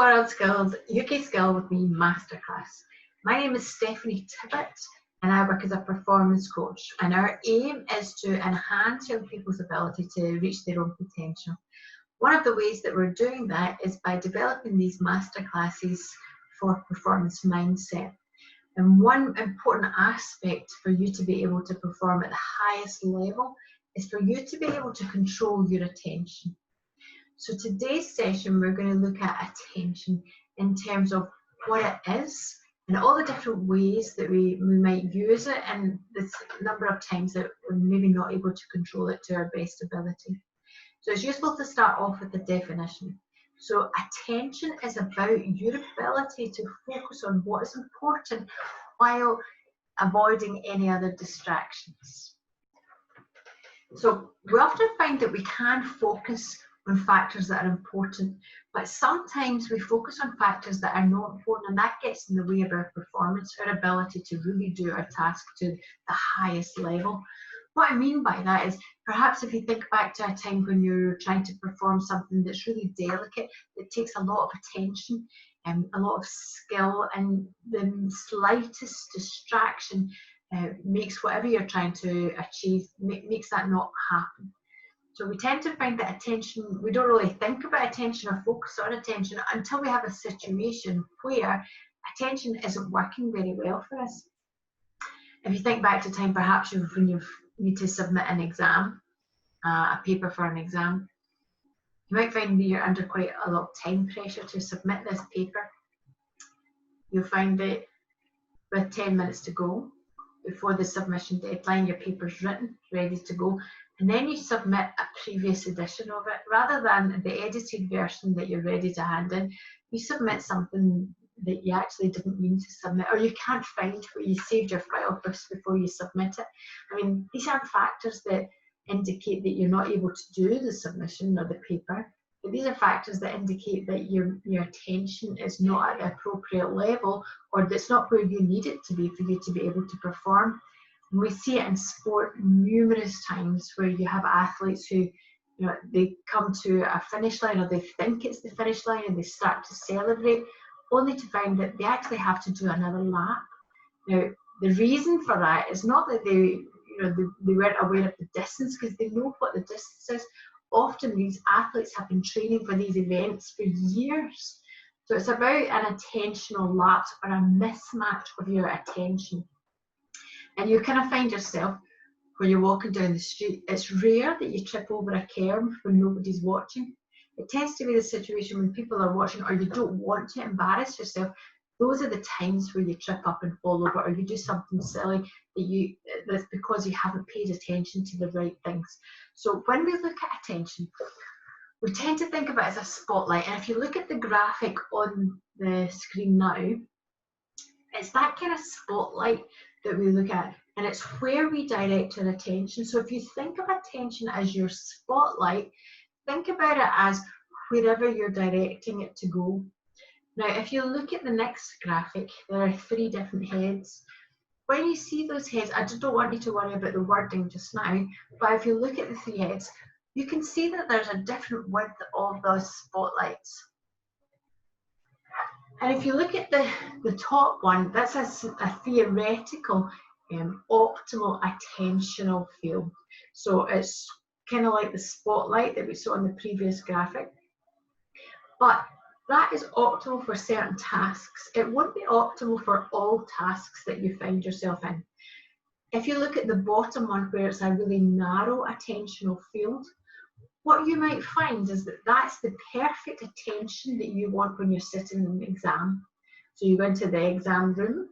World Skills UK Skill with Me Masterclass. My name is Stephanie Tibbett and I work as a performance coach, and our aim is to enhance young people's ability to reach their own potential. One of the ways that we're doing that is by developing these masterclasses for performance mindset. And one important aspect for you to be able to perform at the highest level is for you to be able to control your attention. So today's session, we're going to look at attention in terms of what it is and all the different ways that we might use it, and the number of times that we're maybe not able to control it to our best ability. So it's useful to start off with the definition. So attention is about your ability to focus on what is important while avoiding any other distractions. So we often find that we can focus on factors that are important, but sometimes we focus on factors that are not important, and that gets in the way of our performance, our ability to really do our task to the highest level. What I mean by that is, perhaps if you think back to a time when you're trying to perform something that's really delicate, that takes a lot of attention and a lot of skill, and the slightest distraction makes whatever you're trying to achieve, makes that not happen. So we tend to find that attention, we don't really think about attention or focus on attention until we have a situation where attention isn't working very well for us. If you think back to time perhaps when you need to submit an exam, a paper for an exam, you might find that you're under quite a lot of time pressure to submit this paper. You'll find that with 10 minutes to go before the submission deadline, your paper's written, ready to go, and then you submit a previous edition of it. Rather than the edited version that you're ready to hand in, you submit something that you actually didn't mean to submit, or you can't find where you saved your file just before you submit it. I mean, these aren't factors that indicate that you're not able to do the submission or the paper, but these are factors that indicate that your attention is not at the appropriate level, or that's not where you need it to be for you to be able to perform. And we see it in sport numerous times where you have athletes who, they come to a finish line, or they think it's the finish line, and they start to celebrate, only to find that they actually have to do another lap. Now, the reason for that is not that they weren't aware of the distance, because they know what the distance is. Often these athletes have been training for these events for years. So it's about an attentional lapse or a mismatch of your attention. And you kind of find yourself when you're walking down the street, it's rare that you trip over a curb when nobody's watching. It tends to be the situation when people are watching, or you don't want to embarrass yourself. Those are the times where you trip up and fall over, or you do something silly that's because you haven't paid attention to the right things. So when we look at attention, we tend to think of it as a spotlight. And if you look at the graphic on the screen now, it's that kind of spotlight that we look at, and it's where we direct our attention. So if you think of attention as your spotlight, think about it as wherever you're directing it to go. Now, if you look at the next graphic, there are 3 different heads. When you see those heads, I just don't want you to worry about the wording just now, but if you look at the 3 heads, you can see that there's a different width of those spotlights. And if you look at the top one, that's a theoretical optimal attentional field. So it's kind of like the spotlight that we saw in the previous graphic. But that is optimal for certain tasks. It won't be optimal for all tasks that you find yourself in. If you look at the bottom one, where it's a really narrow attentional field, what you might find is that that's the perfect attention that you want when you're sitting in an exam. So you go into the exam room,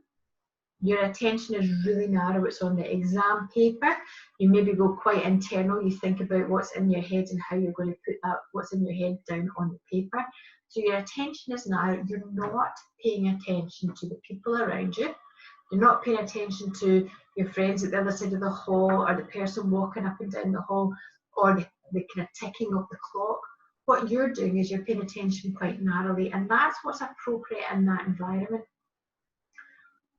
your attention is really narrow, it's on the exam paper. You maybe go quite internal, you think about what's in your head and how you're going to put that, what's in your head, down on the paper. So your attention is narrow, you're not paying attention to the people around you. You're not paying attention to your friends at the other side of the hall, or the person walking up and down the hall, or the kind of ticking of the clock. What you're doing is you're paying attention quite narrowly, and that's what's appropriate in that environment.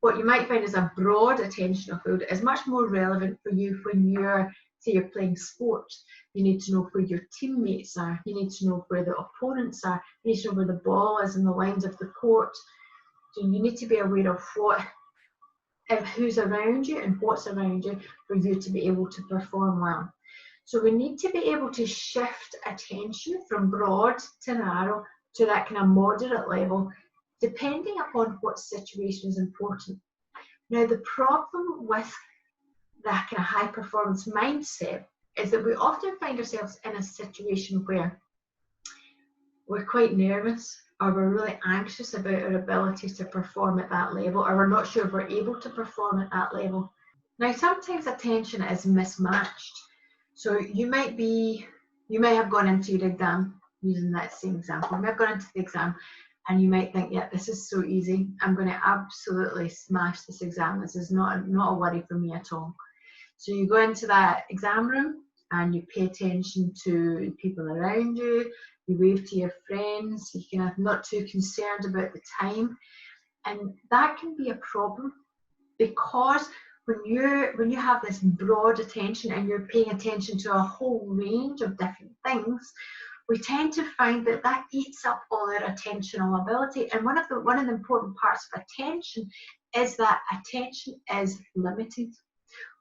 What you might find is a broad attentional field is much more relevant for you when you're say you're playing sport, you need to know where your teammates are, you need to know where the opponents are, you need to know where the ball is in the lines of the court. So you need to be aware of who's around you and what's around you for you to be able to perform well. So we need to be able to shift attention from broad to narrow to that kind of moderate level, depending upon what situation is important. Now, the problem with that kind of high performance mindset is that we often find ourselves in a situation where we're quite nervous, or we're really anxious about our ability to perform at that level, or we're not sure if we're able to perform at that level. Now, sometimes attention is mismatched. So you might have gone into your exam, using that same example. You might have gone into the exam and you might think, yeah, this is so easy. I'm going to absolutely smash this exam. This is not a worry for me at all. So you go into that exam room and you pay attention to people around you, you wave to your friends, you kind of not too concerned about the time. And that can be a problem, because when you have this broad attention and you're paying attention to a whole range of different things, we tend to find that eats up all our attentional ability. And one of the important parts of attention is that attention is limited.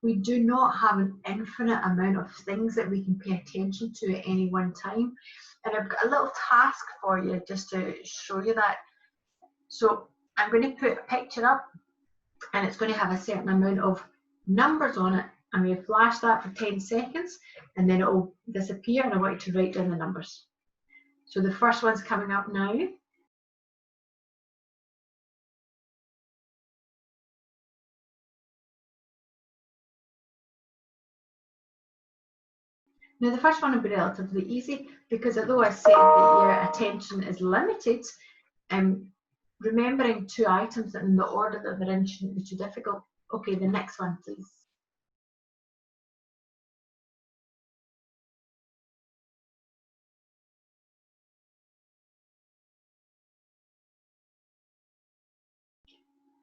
We do not have an infinite amount of things that we can pay attention to at any one time. And I've got a little task for you just to show you that. So I'm going to put a picture up, and it's going to have a certain amount of numbers on it. I'm going to flash that for 10 seconds, and then it will disappear, and I want you to write down the numbers. So the first one's coming up now. Now, the first one will be relatively easy, because although I said that your attention is limited, remembering two items in the order that they're in shouldn't be too difficult. Okay, the next one, please.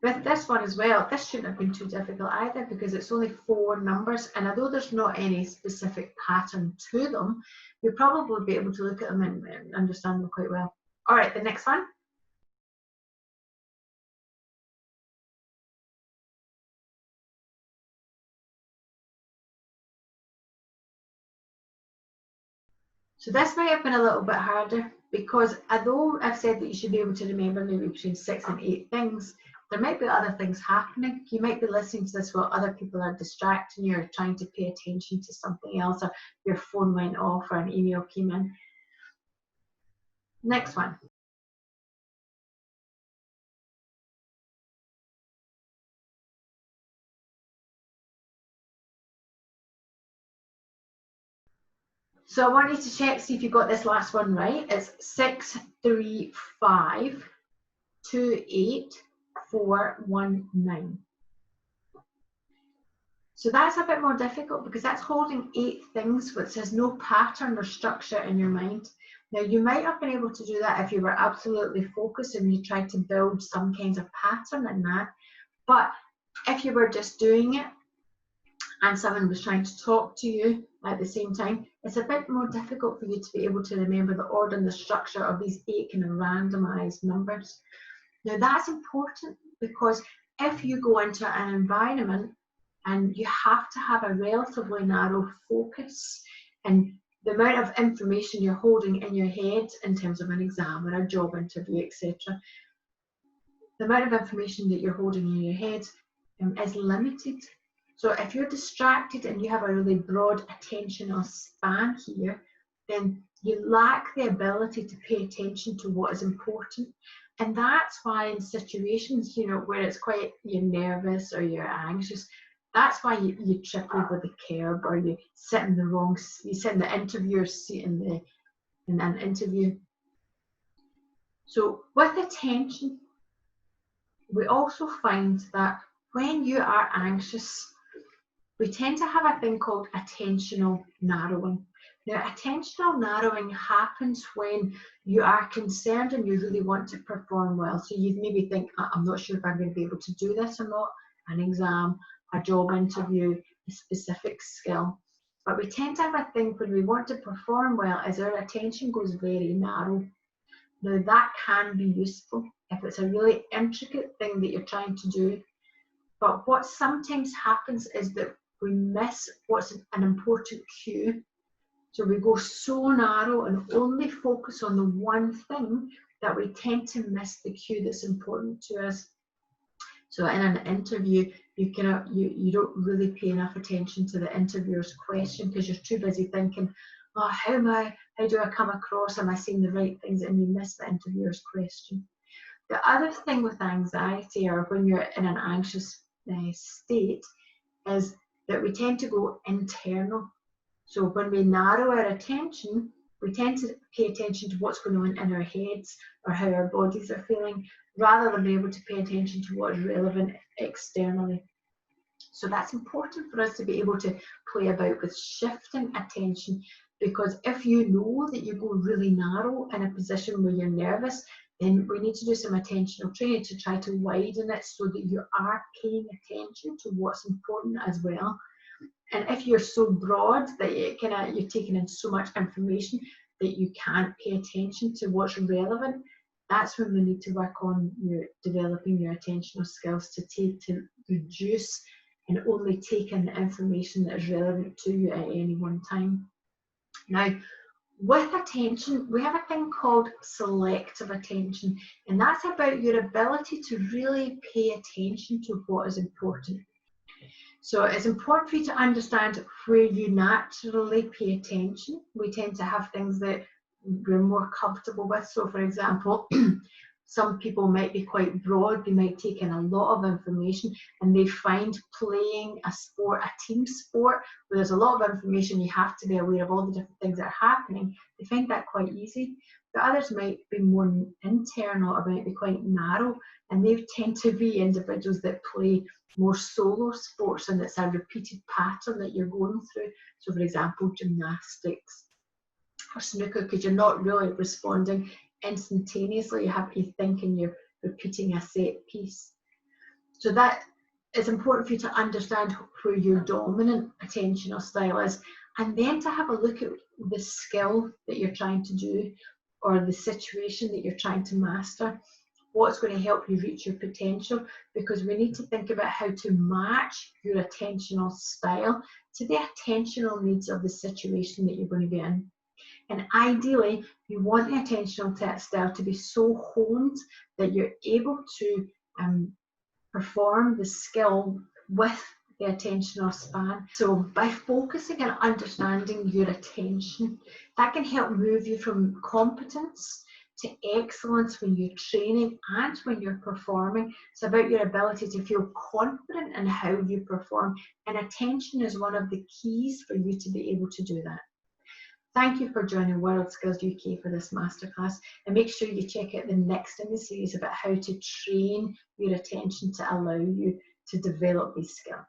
With this one as well, this shouldn't have been too difficult either, because it's only 4 numbers, and although there's not any specific pattern to them, you'll probably be able to look at them and understand them quite well. All right, the next one. So this might have been a little bit harder, because although I've said that you should be able to remember maybe between 6 and 8 things, there might be other things happening. You might be listening to this while other people are distracting you, or trying to pay attention to something else, or your phone went off, or an email came in. Next one. So I want you to check, see if you got this last one right. It's 6, 3, 5, 2, 8, 4, 1, 9. So that's a bit more difficult, because that's holding 8 things, which has no pattern or structure in your mind. Now, you might have been able to do that if you were absolutely focused and you tried to build some kinds of pattern in that. But if you were just doing it and someone was trying to talk to you at the same time, it's a bit more difficult for you to be able to remember the order and the structure of these 8 kind of randomized numbers. Now, that's important, because if you go into an environment and you have to have a relatively narrow focus, and the amount of information you're holding in your head in terms of an exam or a job interview, etc., the amount of information that you're holding in your head is limited. So if you're distracted and you have a really broad attentional span here, then you lack the ability to pay attention to what is important. And that's why in situations, where it's quite, you're nervous or you're anxious, that's why you trip over the curb, or you sit in the interviewer's seat in an interview. So with attention, we also find that when you are anxious, we tend to have a thing called attentional narrowing. Now, attentional narrowing happens when you are concerned and you really want to perform well. So you maybe think, I'm not sure if I'm going to be able to do this or not, an exam, a job interview, a specific skill. But we tend to have a thing when we want to perform well is our attention goes very narrow. Now that can be useful if it's a really intricate thing that you're trying to do. But what sometimes happens is that we miss what's an important cue. So we go so narrow and only focus on the one thing that we tend to miss the cue that's important to us. So in an interview, you don't really pay enough attention to the interviewer's question because you're too busy thinking, oh, how do I come across? Am I saying the right things? And you miss the interviewer's question. The other thing with anxiety, or when you're in an anxious state, is that we tend to go internal. So when we narrow our attention, we tend to pay attention to what's going on in our heads or how our bodies are feeling, rather than be able to pay attention to what's relevant externally. So that's important for us to be able to play about with shifting attention, because if you know that you go really narrow in a position where you're nervous, then we need to do some attentional training to try to widen it so that you are paying attention to what's important as well. And if you're so broad that you're taking in so much information that you can't pay attention to what's relevant, that's when we need to work on developing your attentional skills to reduce and only take in the information that is relevant to you at any one time. Now, with attention, we have a thing called selective attention, and that's about your ability to really pay attention to what is important. So it's important for you to understand where you naturally pay attention. We tend to have things that we're more comfortable with. So for example, some people might be quite broad, they might take in a lot of information, and they find playing a sport, a team sport, where there's a lot of information, you have to be aware of all the different things that are happening. They find that quite easy. The others might be more internal, or might be quite narrow, and they tend to be individuals that play more solo sports, and it's a repeated pattern that you're going through. So for example, gymnastics or snooker, because you're not really responding instantaneously, you have to think and you're repeating a set piece. So that is important for you to understand where your dominant attentional style is, and then to have a look at the skill that you're trying to do or the situation that you're trying to master. What's going to help you reach your potential, because we need to think about how to match your attentional style to the attentional needs of the situation that you're going to be in. And ideally, you want the attentional style to be so honed that you're able to perform the skill with the attentional span. So by focusing and understanding your attention, that can help move you from competence to excellence when you're training and when you're performing. It's about your ability to feel confident in how you perform, and attention is one of the keys for you to be able to do that. Thank you for joining World Skills UK for this masterclass, and make sure you check out the next in the series about how to train your attention to allow you to develop these skills.